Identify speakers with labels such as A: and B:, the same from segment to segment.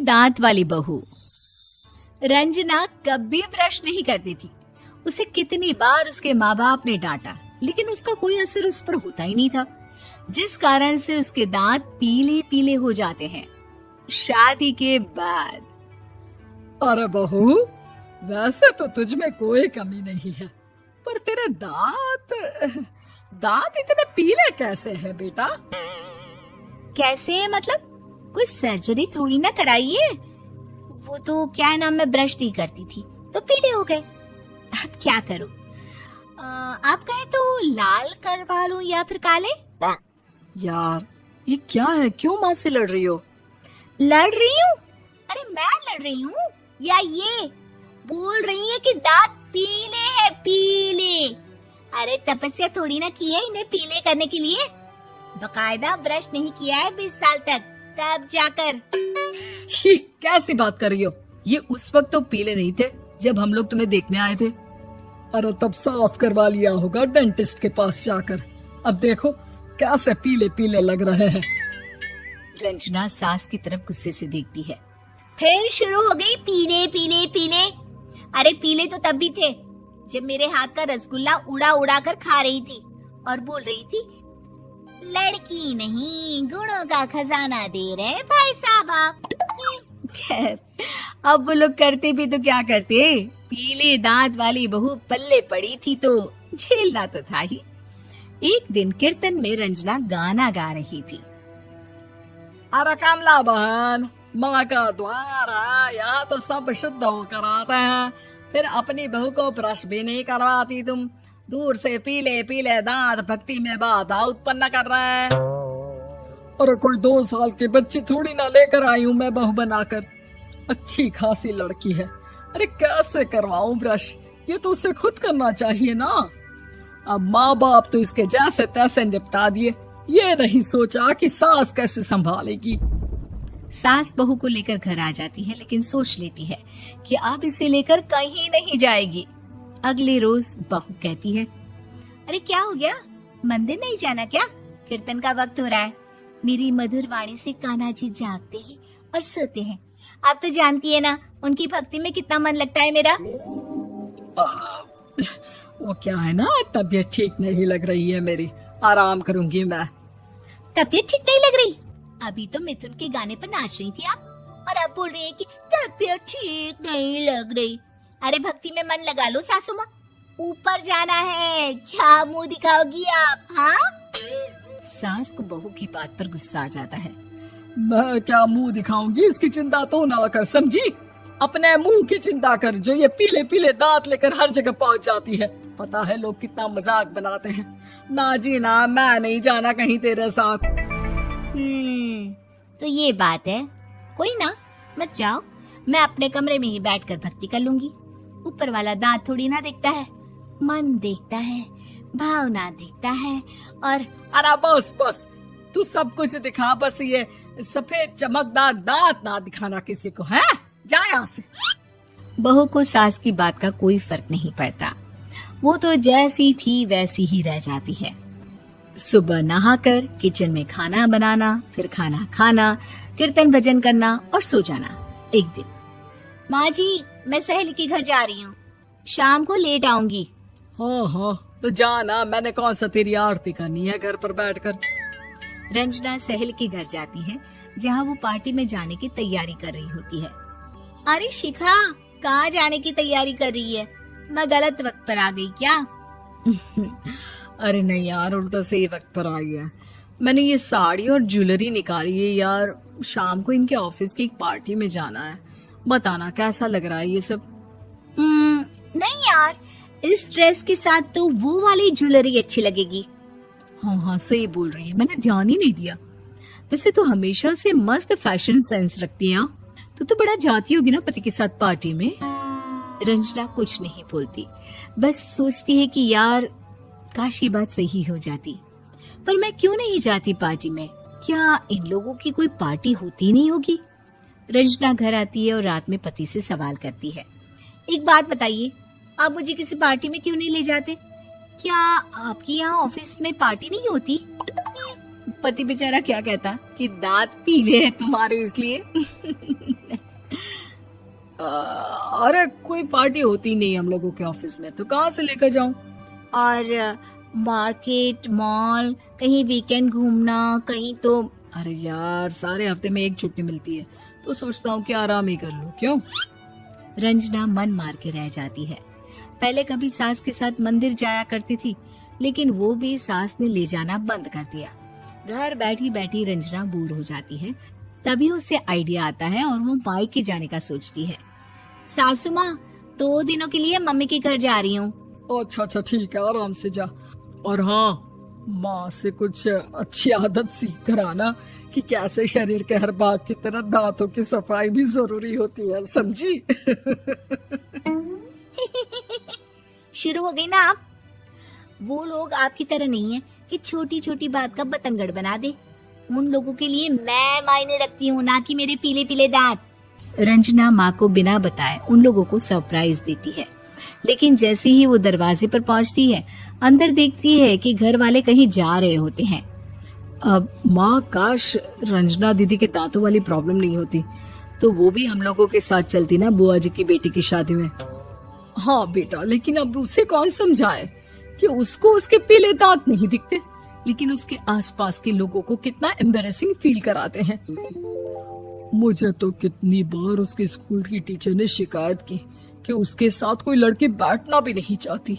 A: दांत वाली बहू। रंजना कभी ब्रश नहीं करती थी। उसे कितनी बार उसके माँ बाप ने डांटा, लेकिन उसका कोई असर उस पर होता ही नहीं था, जिस कारण से उसके दांत पीले पीले हो जाते हैं। शादी के बाद।
B: अरे बहू, वैसे तो तुझ में कोई कमी नहीं है, पर तेरे दांत इतने पीले कैसे हैं बेटा?
A: कैसे मतलब? कोई सर्जरी थोड़ी ना कराई है। वो तो क्या नाम, मैं ब्रश नहीं करती थी तो पीले हो गए। अब क्या करूं? आप कहें तो लाल करवा लूं या फिर काले?
B: यार ये क्या है, क्यों माँ से लड़ रही हो?
A: लड़ रही हूँ? अरे मैं लड़ रही हूँ या ये बोल रही है कि दांत पीले हैं, पीले। अरे तपस्या थोड़ी ना की है इन्हें पीले करने के लिए। बकायदा ब्रश नहीं किया है 20 साल तक, तब जाकर।
B: छी, कैसी बात कर रही हो? ये उस वक्त तो पीले नहीं थे जब हम लोग तुम्हें देखने आए थे। अरे तब साफ करवा लिया होगा डेंटिस्ट के पास जाकर। अब देखो कैसे पीले पीले लग रहे हैं।
A: रंजना सास की तरफ गुस्से से देखती है। फिर शुरू हो गई पीले पीले पीले। अरे पीले तो तब भी थे जब मेरे हाथ का रसगुल्ला उड़ा उड़ा कर खा रही थी और बोल रही थी, लड़की नहीं गुणों का खजाना दे रहे भाई साहब आप। खैर, अब वो लोग करते भी तो क्या करते, पीले दांत वाली बहू पल्ले पड़ी थी तो झेलना तो था ही। एक दिन कीर्तन में रंजना गाना गा रही थी।
B: अरे कमला बहन, माँ का द्वार है, यहाँ तो सब शुद्ध होकर आते हैं, फिर अपनी बहू को ब्रश भी नहीं करवाती तुम। दूर से पीले पीले दांत भक्ति में बाधा उत्पन्न कर रहे हैं। अरे कोई 2 साल के बच्ची थोड़ी ना लेकर आई हूँ मैं बहू बनाकर। अच्छी खासी लड़की है, अरे कैसे करवाऊं ब्रश? ये तो उसे खुद करना चाहिए ना। अब माँ बाप तो इसके जैसे तैसे निपटा दिए, ये नहीं सोचा कि सास कैसे संभालेगी।
A: सास बहू को लेकर घर आ जाती है, लेकिन सोच लेती है कि अब इसे लेकर कहीं नहीं जाएगी। अगले रोज बहू कहती है, अरे क्या हो गया, मंदिर नहीं जाना क्या? कीर्तन का वक्त हो रहा है। मेरी मधुर वाणी से कान्हा जी जागते हैं और सोते हैं। आप तो जानती है ना उनकी भक्ति में कितना मन लगता है मेरा।
B: वो क्या है ना, तबीयत ठीक नहीं लग रही है मेरी, आराम करूंगी मैं।
A: तबीयत ठीक नहीं लग रही? अभी तो मिथुन के गाने पर नाच रही थी आप, और अब बोल रही है कि तबीयत ठीक नहीं लग रही। अरे भक्ति में मन लगा लो सासू माँ, ऊपर जाना है, क्या मुंह दिखाओगी आप? हाँ? सास को बहू की बात पर गुस्सा आ जाता है।
B: मैं क्या मुंह दिखाऊंगी, इसकी चिंता तो ना कर, समझी? अपने मुंह की चिंता कर, जो ये पीले पीले दांत लेकर हर जगह पहुंच जाती है। पता है लोग कितना मजाक बनाते हैं। ना जी ना, मैं नहीं जाना कहीं तेरे साथ।
A: तो ये बात है। कोई ना, मत जाओ, मैं अपने कमरे में ही बैठकर भक्ति कर लूंगी। ऊपर वाला दांत थोड़ी ना देखता है, मन देखता है, भावना देखता है। और
B: अरे बस बस, तू सब कुछ दिखा, बस ये सफेद चमकदार दांत ना दिखाना किसी को, है? जा यहाँ से।
A: बहू को सास की बात का कोई फर्क नहीं पड़ता, वो तो जैसी थी वैसी ही रह जाती है। सुबह नहाकर किचन में खाना बनाना, फिर खाना खाना, कीर्तन भजन करना और सो जाना। एक दिन, माँ जी मैं सहेली के घर जा रही हूँ, शाम को लेट आऊंगी।
B: हाँ हाँ तो जाना, मैंने कौन सा तेरी आरती करनी है घर पर बैठकर।
A: रंजना सहेली के घर जाती है, जहाँ वो पार्टी में जाने की तैयारी कर रही होती है। अरे शिखा, कहाँ जाने की तैयारी कर रही है? मैं गलत वक्त पर आ गई क्या?
B: अरे नहीं यार, उल्टा सही वक्त पर आई है। मैंने ये साड़ी और ज्वेलरी निकाली है यार, शाम को इनके ऑफिस की एक पार्टी में जाना है। बताना कैसा लग रहा है ये सब?
A: नहीं यार, इस ड्रेस के साथ तो वो वाली ज्वेलरी अच्छी लगेगी।
B: हाँ हाँ सही बोल रही है, मैंने ध्यान ही नहीं दिया। वैसे तो हमेशा से मस्त फैशन सेंस रखती है। तो बड़ा जाती होगी ना पति के साथ पार्टी में।
A: रंजना कुछ नहीं बोलती, बस सोचती है कि यार काश ये बात सही हो जाती, पर मैं क्यों नहीं जाती पार्टी में? क्या इन लोगों की कोई पार्टी होती नहीं होगी? रंजना घर आती है और रात में पति से सवाल करती है, एक बात बताइए, आप मुझे किसी पार्टी में क्यों नहीं ले जाते? क्या आपके यहाँ ऑफिस में पार्टी नहीं होती? पति बेचारा क्या कहता कि दांत पीले हैं तुम्हारे इसलिए।
B: अरे कोई पार्टी होती नहीं हम लोगों के ऑफिस में, तो कहाँ से लेकर जाऊं?
A: और मार्केट, मॉल, कहीं वीकेंड घूमना, कहीं तो।
B: अरे यार, सारे हफ्ते में एक छुट्टी मिलती है, तो सोचता हूँ कि आराम ही कर लूं। क्यों?
A: रंजना मन मार के रह जाती है। पहले कभी सास के साथ मंदिर जाया करती थी, लेकिन वो भी सास ने ले जाना बंद कर दिया। घर बैठी बैठी रंजना बोर हो जाती है। तभी उसे आइडिया आता है और वो मायके जाने का सोचती है। सासू माँ, 2 दिनों के लिए मम्मी के घर जा रही हूँ।
B: अच्छा ठीक है, आराम से जा। और हाँ, माँ से कुछ अच्छी आदत सीख कर आना कि कैसे शरीर के हर भाग की तरह दांतों की सफाई भी जरूरी होती है, समझी?
A: शुरू हो गई ना आप। वो लोग आपकी तरह नहीं है कि छोटी छोटी बात का बतंगड़ बना दे। उन लोगों के लिए मैं मायने रखती हूँ, ना कि मेरे पीले पीले दांत। रंजना माँ को बिना बताए उन लोगों को सरप्राइज देती है, लेकिन जैसे ही वो दरवाजे पर पहुंचती है, अंदर देखती है कि घर वाले कहीं जा रहे होते हैं।
B: अब माँ, काश रंजना दीदी के दांतों वाली प्रॉब्लम नहीं होती, तो वो भी हम लोगों के साथ चलती ना बुआ जी की बेटी की शादी में। हाँ बेटा, लेकिन अब उसे कौन समझाए कि उसको उसके पीले दांत नहीं दिखते, लेकिन उसके आसपास के लोगों को कितना एम्बैरेसिंग फील कराते हैं। मुझे तो कितनी बार उसके स्कूल की टीचर ने शिकायत की कि उसके साथ कोई लड़की बैठना भी नहीं चाहती,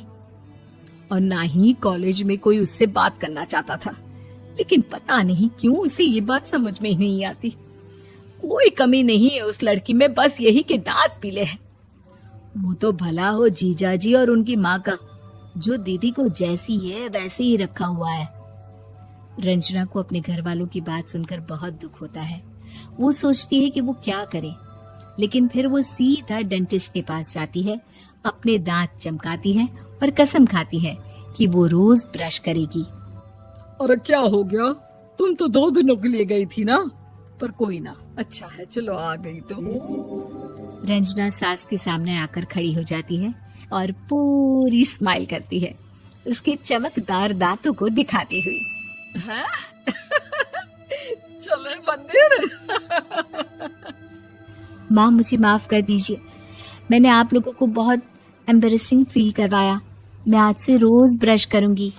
B: और ना ही कॉलेज में कोई उससे बात करना चाहता था। लेकिन पता नहीं क्यों उसे ये बात समझ में ही नहीं आती। कोई कमी नहीं है उस लड़की में, बस यही कि दांत पीले हैं। वो तो भला हो जीजाजी और उनकी माँ का, जो दीदी को जैसी है वैसे ही रखा हुआ है। रंजना को अपने घर वालों की बात सुनकर बहुत दुख होता है। वो सोचती है कि वो क्या करे, लेकिन फिर वो सीधा डेंटिस्ट के पास जाती है, अपने दांत चमकाती है और कसम खाती है कि वो रोज ब्रश करेगी। अरे क्या हो गया? तुम तो 2 दिनों के लिए गई थी ना। पर कोई ना, अच्छा है, चलो आ गई तो। रंजना सास के सामने आकर खड़ी हो जाती है और पूरी स्माइल करती है, उसके चमकदार दांतों को दिखाती हुई। हैं? चले मंदिर।
A: माँ, मुझे माफ कर दीजिए, मैंने आप लोगों को बहुत एम्बैरेसिंग फील करवाया। मैं आज से रोज ब्रश करूंगी।